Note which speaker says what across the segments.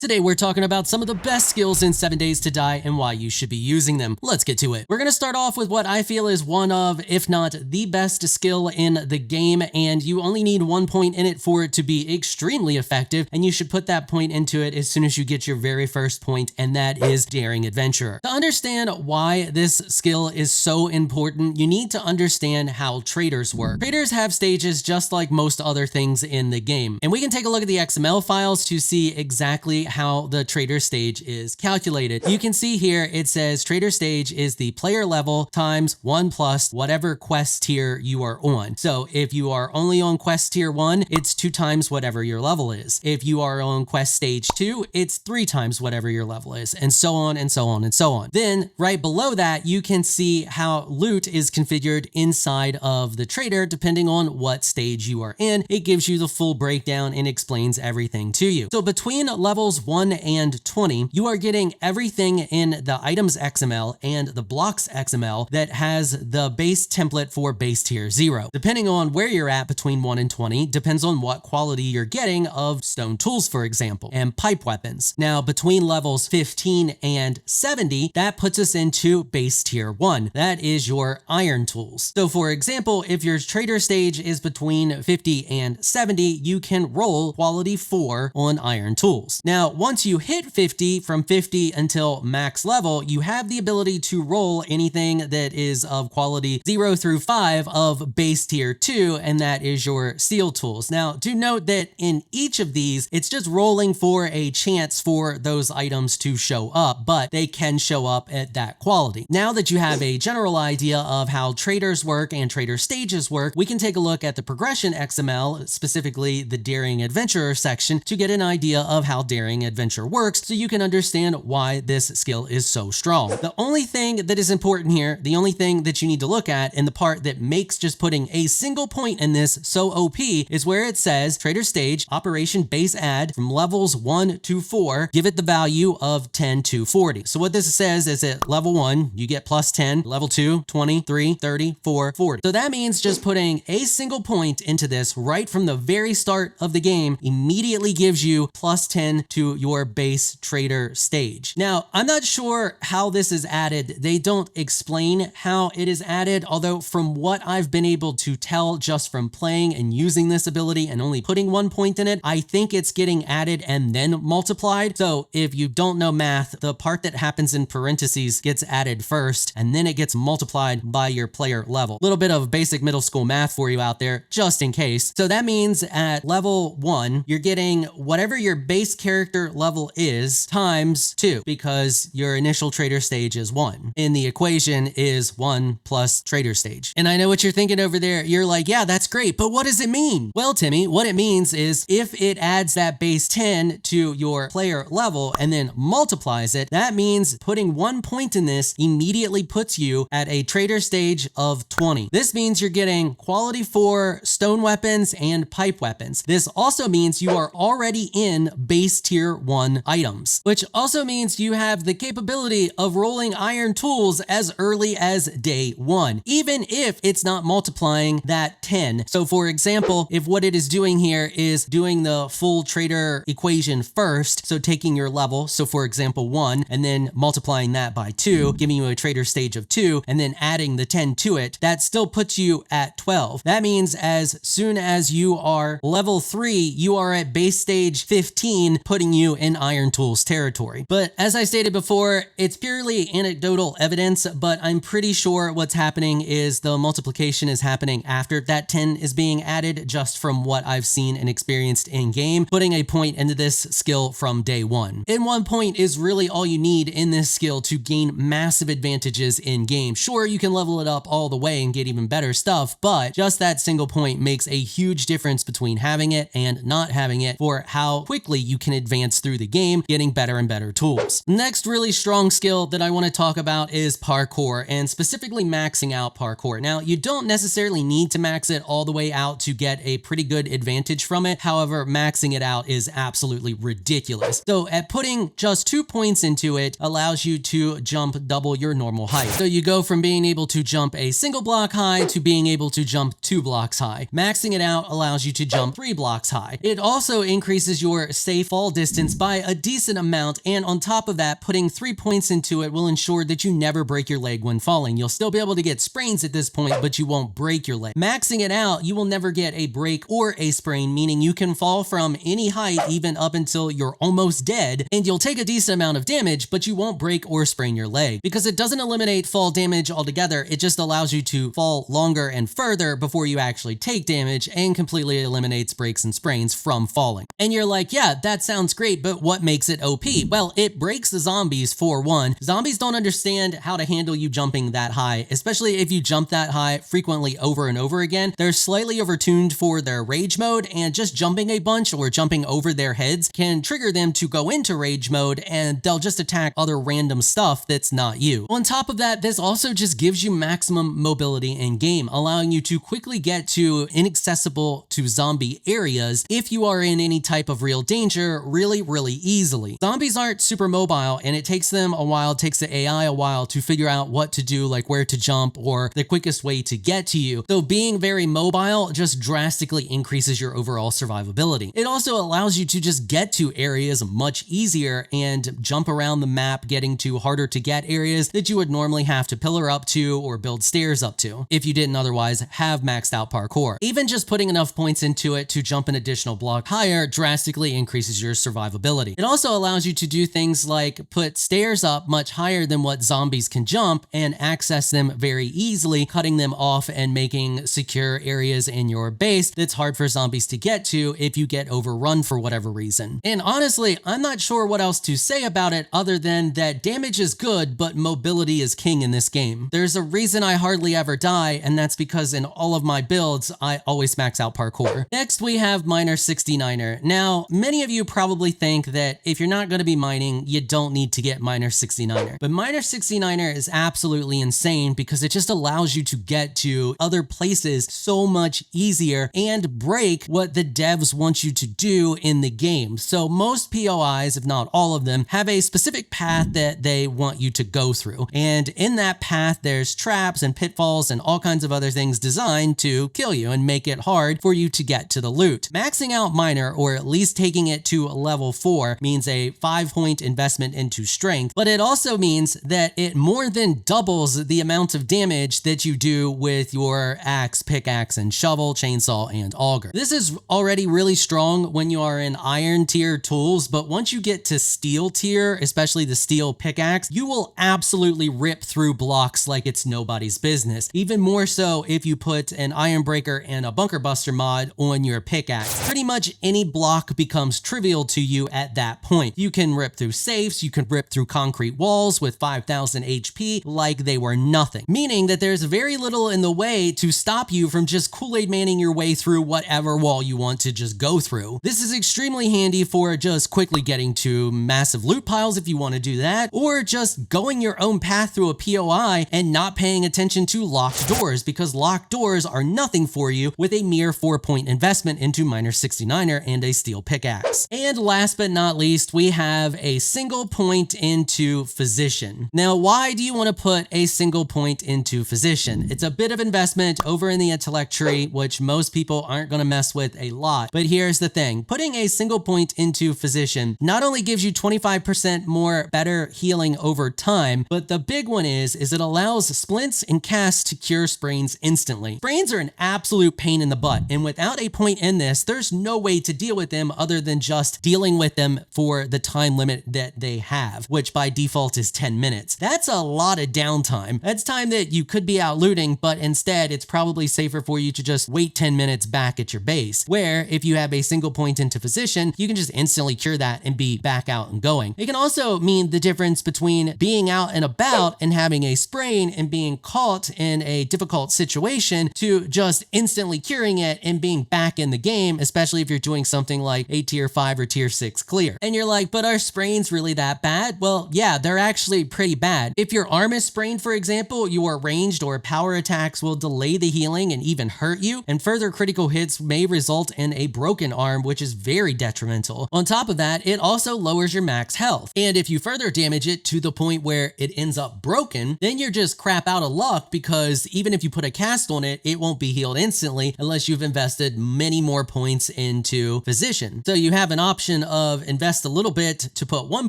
Speaker 1: Today we're talking about some of the best skills in 7 Days to Die and why you should be using them. Let's get to it. We're going to start off with what I feel is one of, if not the best skill in the game, and you only need 1 point in it for it to be extremely effective, and you should put that point into it as soon as you get your very first point, and that is Daring Adventurer. To understand why this skill is so important, you need to understand how traders work. Traders have stages just like most other things in the game, and we can take a look at the XML files to see exactly how the trader stage is calculated. You can see here it says trader stage is the player level times 1 plus whatever quest tier you are on. So if you are only on quest tier 1, it's 2 times whatever your level is. If you are on quest stage 2, it's 3 times whatever your level is, and so on and so on and so on. Then right below that, you can see how loot is configured inside of the trader depending on what stage you are in. It gives you the full breakdown and explains everything to you. So between levels 1 and 20, you are getting everything in the items XML and the blocks XML that has the base template for base tier 0. Depending on where you're at between 1 and 20 depends on what quality you're getting of stone tools, for example, and pipe weapons. Now, between levels 15 and 70, that puts us into base tier 1. That is your iron tools. So for example, if your trader stage is between 50 and 70, you can roll quality 4 on iron tools. Now, once you hit 50, from 50 until max level, you have the ability to roll anything that is of quality 0 through 5 of base tier 2, and that is your steel tools. Now, do note that in each of these, it's just rolling for a chance for those items to show up, but they can show up at that quality. Now that you have a general idea of how traders work and trader stages work, we can take a look at the progression XML, specifically the Daring Adventurer section, to get an idea of how Daring Adventure works so you can understand why this skill is so strong. The only thing that is important here, the only thing that you need to look at, and the part that makes just putting a single point in this so OP, is where it says trader stage operation base add from levels 1 to 4, give it the value of 10 to 40. So what this says is at level 1, you get plus 10, level 2, 20, 3, 30, 4, 40. So that means just putting a single point into this right from the very start of the game immediately gives you plus 10 to your base trader stage. Now, I'm not sure how this is added. They don't explain how it is added, although from what I've been able to tell just from playing and using this ability and only putting 1 point in it, I think it's getting added and then multiplied. So if you don't know math, the part that happens in parentheses gets added first, and then it gets multiplied by your player level. A little bit of basic middle school math for you out there, just in case. So that means at level 1, you're getting whatever your base character level is times 2, because your initial trader stage is 1. And the equation is 1 plus trader stage. And I know what you're thinking over there. You're like, yeah, that's great, but what does it mean? Well, Timmy, what it means is if it adds that base 10 to your player level and then multiplies it, that means putting 1 point in this immediately puts you at a trader stage of 20. This means you're getting quality 4 stone weapons and pipe weapons. This also means you are already in base tier 1 items, which also means you have the capability of rolling iron tools as early as day 1, even if it's not multiplying that 10. So for example, if what it is doing here is doing the full trader equation first, so taking your level, so for example 1, and then multiplying that by 2, giving you a trader stage of 2, and then adding the 10 to it, that still puts you at 12. That means as soon as you are level 3, you are at base stage 15, putting you in iron tools territory. But as I stated before, it's purely anecdotal evidence, but I'm pretty sure what's happening is the multiplication is happening after that 10 is being added, just from what I've seen and experienced in game, putting a point into this skill from day 1. And 1 point is really all you need in this skill to gain massive advantages in game. Sure, you can level it up all the way and get even better stuff, but just that single point makes a huge difference between having it and not having it for how quickly you can advance through the game, getting better and better tools. Next really strong skill that I want to talk about is parkour, and specifically maxing out parkour. Now, you don't necessarily need to max it all the way out to get a pretty good advantage from it. However, maxing it out is absolutely ridiculous. So at putting just 2 points into it allows you to jump double your normal height. So you go from being able to jump a single block high to being able to jump 2 blocks high. Maxing it out allows you to jump 3 blocks high. It also increases your safe fall distance resistance by a decent amount, and on top of that, putting 3 points into it will ensure that you never break your leg when falling. You'll still be able to get sprains at this point, but you won't break your leg. Maxing it out, you will never get a break or a sprain, meaning you can fall from any height, even up until you're almost dead, and you'll take a decent amount of damage, but you won't break or sprain your leg. Because it doesn't eliminate fall damage altogether, it just allows you to fall longer and further before you actually take damage, and completely eliminates breaks and sprains from falling. And you're like, yeah, that sounds great, but what makes it OP? Well, it breaks the zombies for one. Zombies don't understand how to handle you jumping that high, especially if you jump that high frequently over and over again. They're slightly overtuned for their rage mode, and just jumping a bunch or jumping over their heads can trigger them to go into rage mode, and they'll just attack other random stuff that's not you. On top of that, this also just gives you maximum mobility in game, allowing you to quickly get to inaccessible to zombie areas if you are in any type of real danger really easily. Zombies aren't super mobile, and it takes them a while, it takes the AI a while to figure out what to do, like where to jump or the quickest way to get to you. So being very mobile just drastically increases your overall survivability. It also allows you to just get to areas much easier and jump around the map, getting to harder to get areas that you would normally have to pillar up to or build stairs up to if you didn't otherwise have maxed out parkour. Even just putting enough points into it to jump an additional block higher drastically increases your survivability. It also allows you to do things like put stairs up much higher than what zombies can jump and access them very easily, cutting them off and making secure areas in your base that's hard for zombies to get to if you get overrun for whatever reason. And honestly, I'm not sure what else to say about it other than that damage is good, but mobility is king in this game. There's a reason I hardly ever die, and that's because in all of my builds, I always max out parkour. Next, we have 𝐴69er. Now, many of you probably think that if you're not going to be mining, you don't need to get 𝐴69er. But 𝐴69er is absolutely insane because it just allows you to get to other places so much easier and break what the devs want you to do in the game. So most POIs, if not all of them, have a specific path that they want you to go through. And in that path, there's traps and pitfalls and all kinds of other things designed to kill you and make it hard for you to get to the loot. Maxing out Miner, or at least taking it to level 4, means a 5-point investment into strength, but it also means that it more than doubles the amount of damage that you do with your axe, pickaxe, and shovel, chainsaw, and auger. This is already really strong when you are in iron tier tools, but once you get to steel tier, especially the steel pickaxe, you will absolutely rip through blocks like it's nobody's business. Even more so if you put an iron breaker and a bunker buster mod on your pickaxe. Pretty much any block becomes trivial to you at that point. You can rip through safes, you can rip through concrete walls with 5,000 HP like they were nothing, meaning that there's very little in the way to stop you from just Kool-Aid manning your way through whatever wall you want to just go through. This is extremely handy for just quickly getting to massive loot piles if you want to do that, or just going your own path through a POI and not paying attention to locked doors, because locked doors are nothing for you with a mere 4-point investment into 𝐴69er and a steel pickaxe. And last but not least, we have a single point into physician. Now, why do you want to put a single point into physician? It's a bit of investment over in the intellect tree, which most people aren't going to mess with a lot. But here's the thing, putting a single point into physician not only gives you 25% more better healing over time, but the big one is it allows splints and casts to cure sprains instantly. Sprains are an absolute pain in the butt, and without a point in this, there's no way to deal with them other than just dealing with them for the time limit that they have, which by default is 10 minutes. That's a lot of downtime. That's time that you could be out looting, but instead it's probably safer for you to just wait 10 minutes back at your base, where if you have a single point into physician, you can just instantly cure that and be back out and going. It can also mean the difference between being out and about and having a sprain and being caught in a difficult situation to just instantly curing it and being back in the game, especially if you're doing something like a tier 5 or tier 6 clear. And you're like, but are sprains really that bad? Well, yeah, they're actually pretty bad. If your arm is sprained, for example, your ranged or power attacks will delay the healing and even hurt you, and further critical hits may result in a broken arm, which is very detrimental. On top of that, it also lowers your max health. And if you further damage it to the point where it ends up broken, then you're just crap out of luck, because even if you put a cast on it, it won't be healed instantly unless you've invested many more points into physician. So you have an option option of invest a little bit to put 1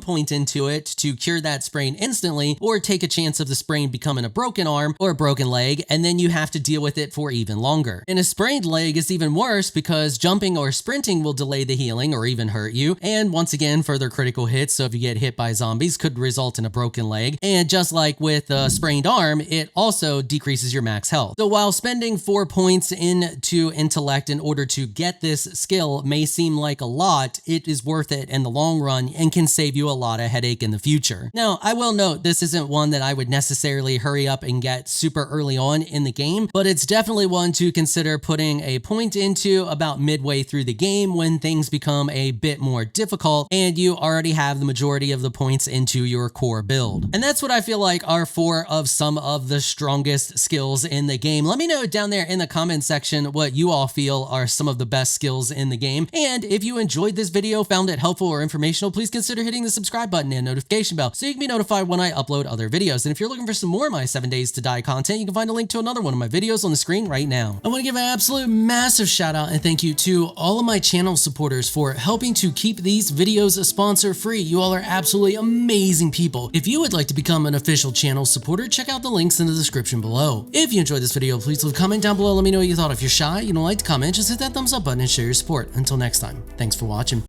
Speaker 1: point into it to cure that sprain instantly, or take a chance of the sprain becoming a broken arm or a broken leg, and then you have to deal with it for even longer. And a sprained leg is even worse because jumping or sprinting will delay the healing or even hurt you, and once again, further critical hits, so if you get hit by zombies, could result in a broken leg. And just like with a sprained arm, it also decreases your max health. So while spending 4 points into intellect in order to get this skill may seem like a lot, it is worth it in the long run and can save you a lot of headache in the future. Now, I will note this isn't one that I would necessarily hurry up and get super early on in the game, but it's definitely one to consider putting a point into about midway through the game when things become a bit more difficult and you already have the majority of the points into your core build. And that's what I feel like are 4 of some of the strongest skills in the game. Let me know down there in the comment section what you all feel are some of the best skills in the game. And if you enjoyed this video, found it helpful or informational, please consider hitting the subscribe button and notification bell so you can be notified when I upload other videos. And if you're looking for some more of my 7 Days to Die content, you can find a link to another one of my videos on the screen right now. I want to give an absolute massive shout out and thank you to all of my channel supporters for helping to keep these videos sponsor free. You all are absolutely amazing people. If you would like to become an official channel supporter, check out the links in the description below. If you enjoyed this video, please leave a comment down below. Let me know what you thought. If you're shy, you don't like to comment, just hit that thumbs up button and share your support. Until next time, thanks for watching.